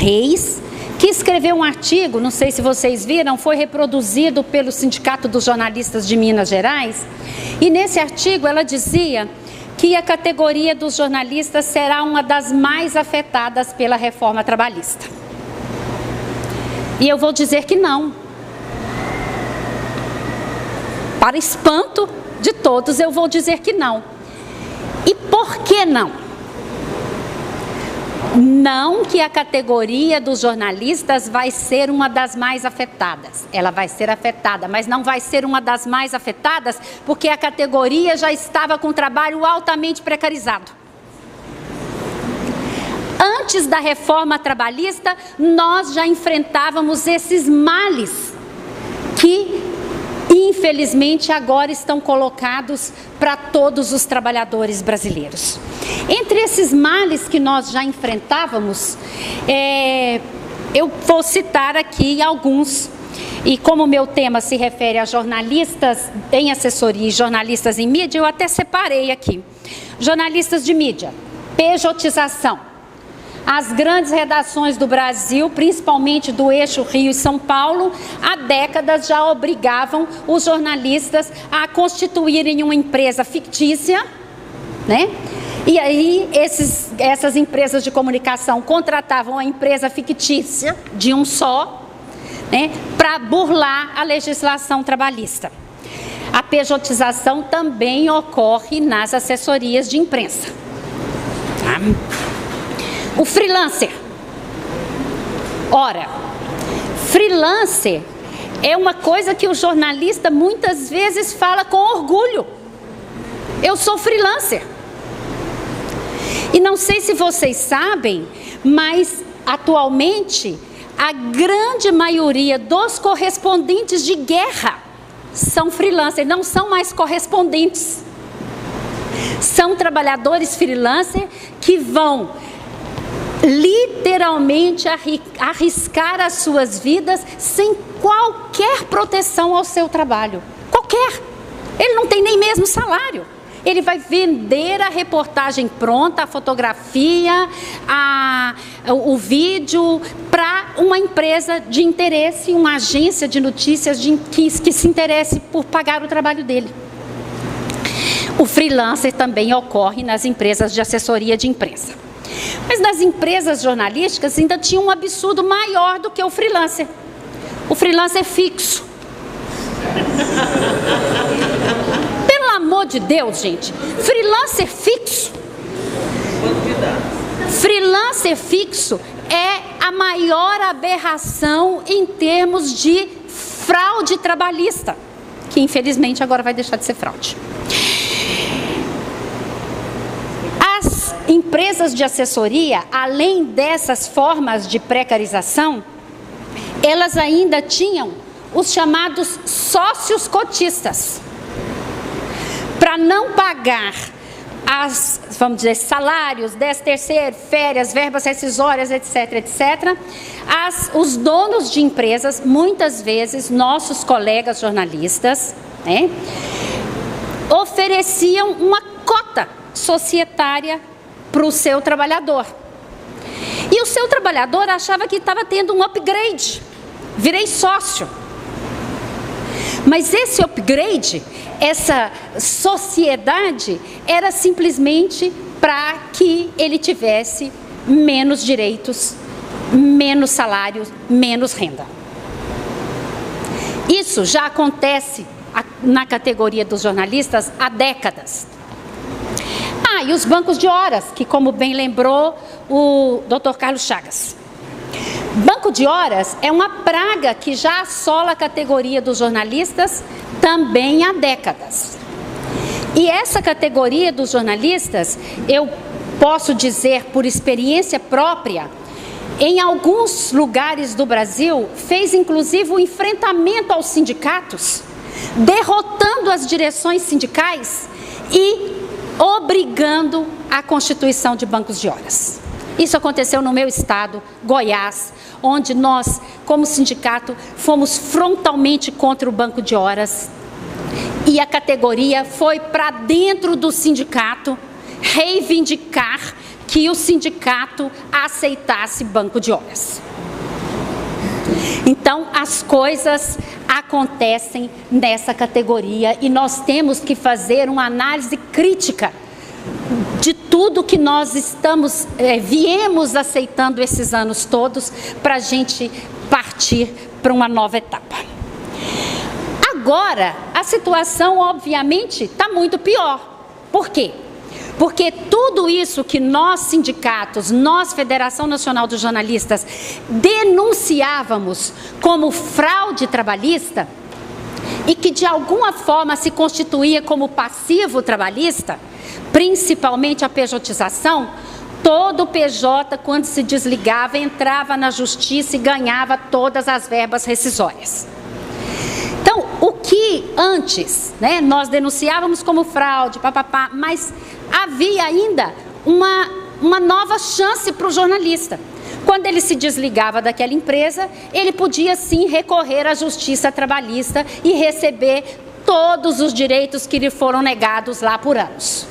Reis, que escreveu um artigo, não sei se vocês viram, foi reproduzido pelo Sindicato dos Jornalistas de Minas Gerais, e nesse artigo ela dizia que a categoria dos jornalistas será uma das mais afetadas pela reforma trabalhista. E eu vou dizer que não. Para espanto de todos, eu vou dizer que não. E por que não? Não que a categoria dos jornalistas vai ser uma das mais afetadas. Ela vai ser afetada, mas não vai ser uma das mais afetadas porque a categoria já estava com trabalho altamente precarizado. Antes da reforma trabalhista, nós já enfrentávamos esses males que, infelizmente, agora estão colocados para todos os trabalhadores brasileiros. Entre esses males que nós já enfrentávamos, eu vou citar aqui alguns. E como o meu tema se refere a jornalistas em assessoria e jornalistas em mídia, eu até separei aqui. Jornalistas de mídia, pejotização. As grandes redações do Brasil, principalmente do eixo Rio e São Paulo, há décadas já obrigavam os jornalistas a constituírem uma empresa fictícia, né? E aí essas empresas de comunicação contratavam a empresa fictícia de um só, né, para burlar a legislação trabalhista. A pejotização também ocorre nas assessorias de imprensa. Tá? O freelancer. Ora, freelancer é uma coisa que o jornalista muitas vezes fala com orgulho. Eu sou freelancer. E não sei se vocês sabem, mas atualmente a grande maioria dos correspondentes de guerra são freelancers, não são mais correspondentes. São trabalhadores freelancer que vão literalmente arriscar as suas vidas sem qualquer proteção ao seu trabalho. Qualquer. Ele não tem nem mesmo salário. Ele vai vender a reportagem pronta, a fotografia, o vídeo para uma empresa de interesse, uma agência de notícias que se interesse por pagar o trabalho dele. O freelancer também ocorre nas empresas de assessoria de imprensa. Mas nas empresas jornalísticas ainda tinha um absurdo maior do que o freelancer. O freelancer fixo. Pelo amor de Deus, gente, freelancer fixo. Freelancer fixo é a maior aberração em termos de fraude trabalhista, que infelizmente agora vai deixar de ser fraude. As empresas de assessoria, além dessas formas de precarização, elas ainda tinham os chamados sócios cotistas. Para não pagar vamos dizer, salários, 13º, férias, verbas rescisórias, etc., etc., os donos de empresas, muitas vezes nossos colegas jornalistas, né, ofereciam uma cota societária para o seu trabalhador. E o seu trabalhador achava que estava tendo um upgrade, virei sócio. Mas esse upgrade, essa sociedade, era simplesmente para que ele tivesse menos direitos, menos salários, menos renda. Isso já acontece na categoria dos jornalistas há décadas. E os bancos de horas, que como bem lembrou o Dr. Carlos Chagas. Banco de horas é uma praga que já assola a categoria dos jornalistas também há décadas. E essa categoria dos jornalistas, eu posso dizer por experiência própria, em alguns lugares do Brasil, fez inclusive o enfrentamento aos sindicatos, derrotando as direções sindicais e obrigando a constituição de bancos de horas. Isso aconteceu no meu estado, Goiás, onde nós, como sindicato, fomos frontalmente contra o banco de horas. E a categoria foi para dentro do sindicato reivindicar que o sindicato aceitasse banco de horas. Então, as coisas acontecem nessa categoria e nós temos que fazer uma análise crítica de tudo que nós viemos aceitando esses anos todos para a gente partir para uma nova etapa. Agora, a situação, obviamente, está muito pior. Por quê? Porque tudo isso que nós, sindicatos, nós, Federação Nacional dos Jornalistas, denunciávamos como fraude trabalhista e que de alguma forma se constituía como passivo trabalhista, principalmente a pejotização, todo PJ, quando se desligava, entrava na justiça e ganhava todas as verbas rescisórias. Então, o que antes, nós denunciávamos como fraude, mas havia ainda uma nova chance para o jornalista. Quando ele se desligava daquela empresa, ele podia sim recorrer à justiça trabalhista e receber todos os direitos que lhe foram negados lá por anos.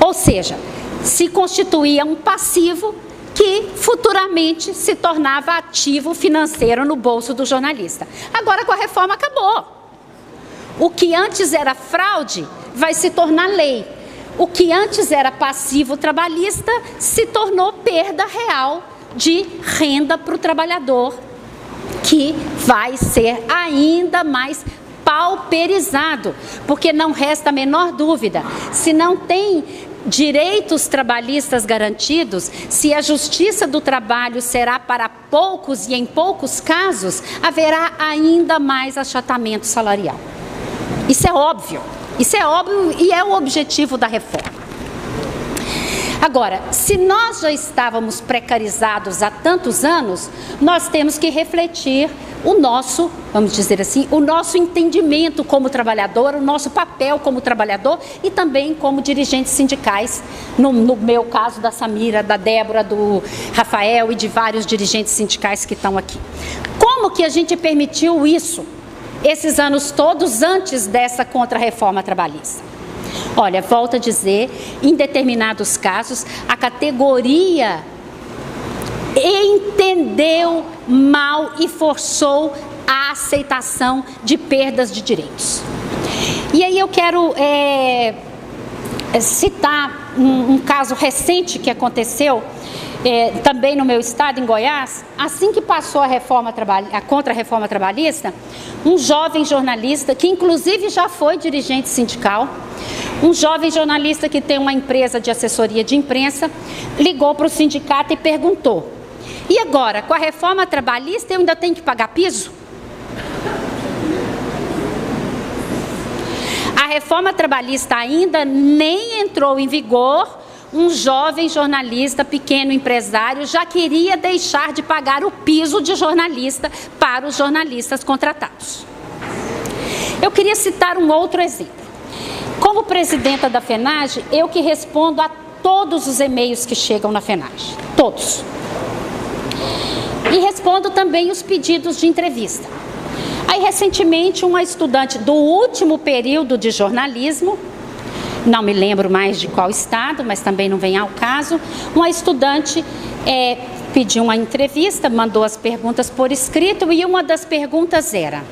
Ou seja, se constituía um passivo que futuramente se tornava ativo financeiro no bolso do jornalista. Agora, com a reforma, acabou. O que antes era fraude vai se tornar lei. O que antes era passivo trabalhista se tornou perda real de renda para o trabalhador, que vai ser ainda mais pauperizado, porque não resta a menor dúvida, se não tem direitos trabalhistas garantidos, se a justiça do trabalho será para poucos e em poucos casos, haverá ainda mais achatamento salarial. Isso é óbvio e é o objetivo da reforma. Agora, se nós já estávamos precarizados há tantos anos, nós temos que refletir o nosso, vamos dizer assim, o nosso entendimento como trabalhador, o nosso papel como trabalhador e também como dirigentes sindicais, no meu caso da Samira, da Débora, do Rafael e de vários dirigentes sindicais que estão aqui. Como que a gente permitiu isso, esses anos todos antes dessa contra-reforma trabalhista? Olha, volto a dizer, em determinados casos, a categoria entendeu mal e forçou a aceitação de perdas de direitos. E aí eu quero citar um caso recente que aconteceu também no meu estado, em Goiás. Assim que passou a contra-reforma trabalhista, um jovem jornalista, que inclusive já foi dirigente sindical, um jovem jornalista que tem uma empresa de assessoria de imprensa, ligou para o sindicato e perguntou: e agora, com a reforma trabalhista, eu ainda tenho que pagar piso? A reforma trabalhista ainda nem entrou em vigor, um jovem jornalista, pequeno empresário, já queria deixar de pagar o piso de jornalista para os jornalistas contratados. Eu queria citar um outro exemplo. Como presidenta da FENAGE, eu que respondo a todos os e-mails que chegam na FENAGE, todos. E respondo também os pedidos de entrevista. Aí, recentemente, uma estudante do último período de jornalismo, não me lembro mais de qual estado, mas também não vem ao caso, uma estudante pediu uma entrevista, mandou as perguntas por escrito e uma das perguntas era: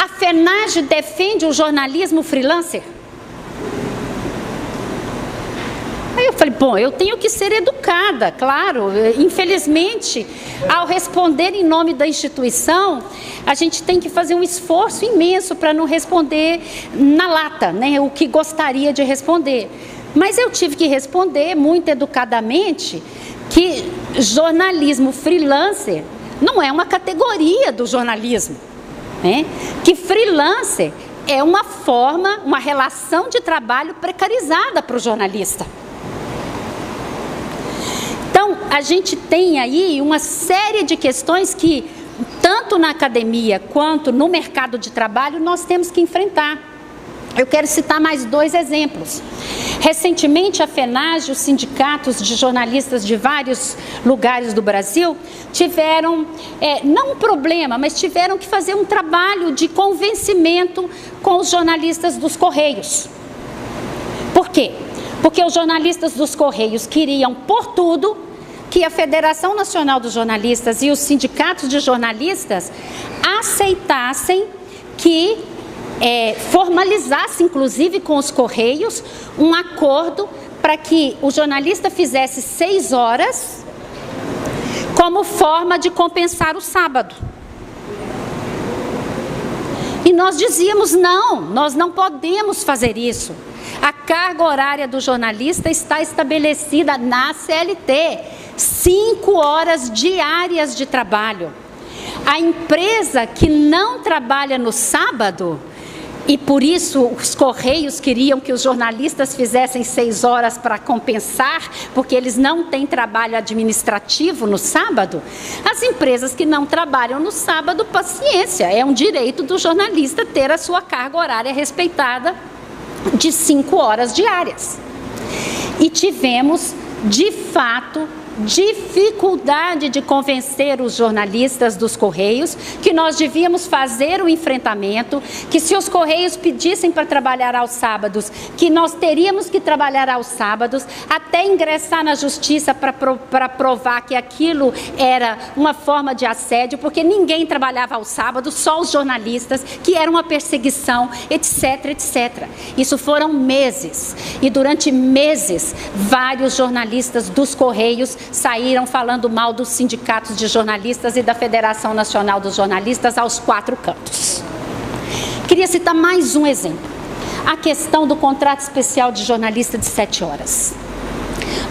a FENAGE defende o jornalismo freelancer? Aí eu falei, bom, eu tenho que ser educada, claro. Infelizmente, ao responder em nome da instituição, a gente tem que fazer um esforço imenso para não responder na lata, o que gostaria de responder. Mas eu tive que responder muito educadamente que jornalismo freelancer não é uma categoria do jornalismo, que freelancer é uma forma, uma relação de trabalho precarizada para o jornalista. Então, a gente tem aí uma série de questões que, tanto na academia quanto no mercado de trabalho, nós temos que enfrentar. Eu quero citar mais dois exemplos. Recentemente, a FENAGE, os sindicatos de jornalistas de vários lugares do Brasil, tiveram, não um problema, mas tiveram que fazer um trabalho de convencimento com os jornalistas dos Correios. Por quê? Porque os jornalistas dos Correios queriam, por tudo, que a Federação Nacional dos Jornalistas e os sindicatos de jornalistas aceitassem que formalizasse, inclusive com os Correios, um acordo para que o jornalista fizesse 6 horas como forma de compensar o sábado. E nós dizíamos, não, nós não podemos fazer isso. A carga horária do jornalista está estabelecida na CLT, 5 horas diárias de trabalho. A empresa que não trabalha no sábado, e por isso os Correios queriam que os jornalistas fizessem 6 horas para compensar, porque eles não têm trabalho administrativo no sábado. As empresas que não trabalham no sábado, paciência, é um direito do jornalista ter a sua carga horária respeitada de 5 horas diárias. E tivemos, de fato, dificuldade de convencer os jornalistas dos Correios que nós devíamos fazer o enfrentamento, que se os Correios pedissem para trabalhar aos sábados, que nós teríamos que trabalhar aos sábados, até ingressar na justiça para provar que aquilo era uma forma de assédio, porque ninguém trabalhava aos sábados, só os jornalistas, que era uma perseguição, etc, etc. Isso foram meses, e durante meses, vários jornalistas dos Correios saíram falando mal dos sindicatos de jornalistas e da Federação Nacional dos Jornalistas aos 4 cantos. Queria citar mais um exemplo. A questão do contrato especial de jornalista de 7 horas.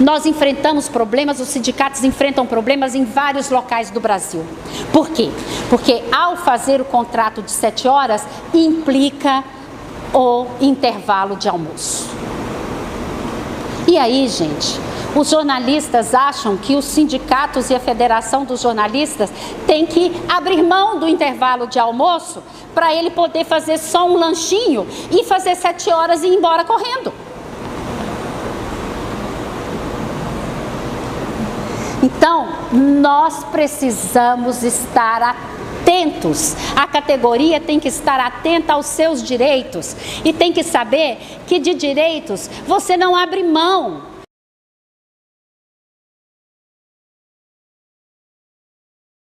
Nós enfrentamos problemas, os sindicatos enfrentam problemas em vários locais do Brasil. Por quê? Porque ao fazer o contrato de 7 horas, implica o intervalo de almoço. E aí, gente, os jornalistas acham que os sindicatos e a Federação dos Jornalistas têm que abrir mão do intervalo de almoço para ele poder fazer só um lanchinho e fazer 7 horas e ir embora correndo. Então, nós precisamos estar atentos. A categoria tem que estar atenta aos seus direitos e tem que saber que de direitos você não abre mão.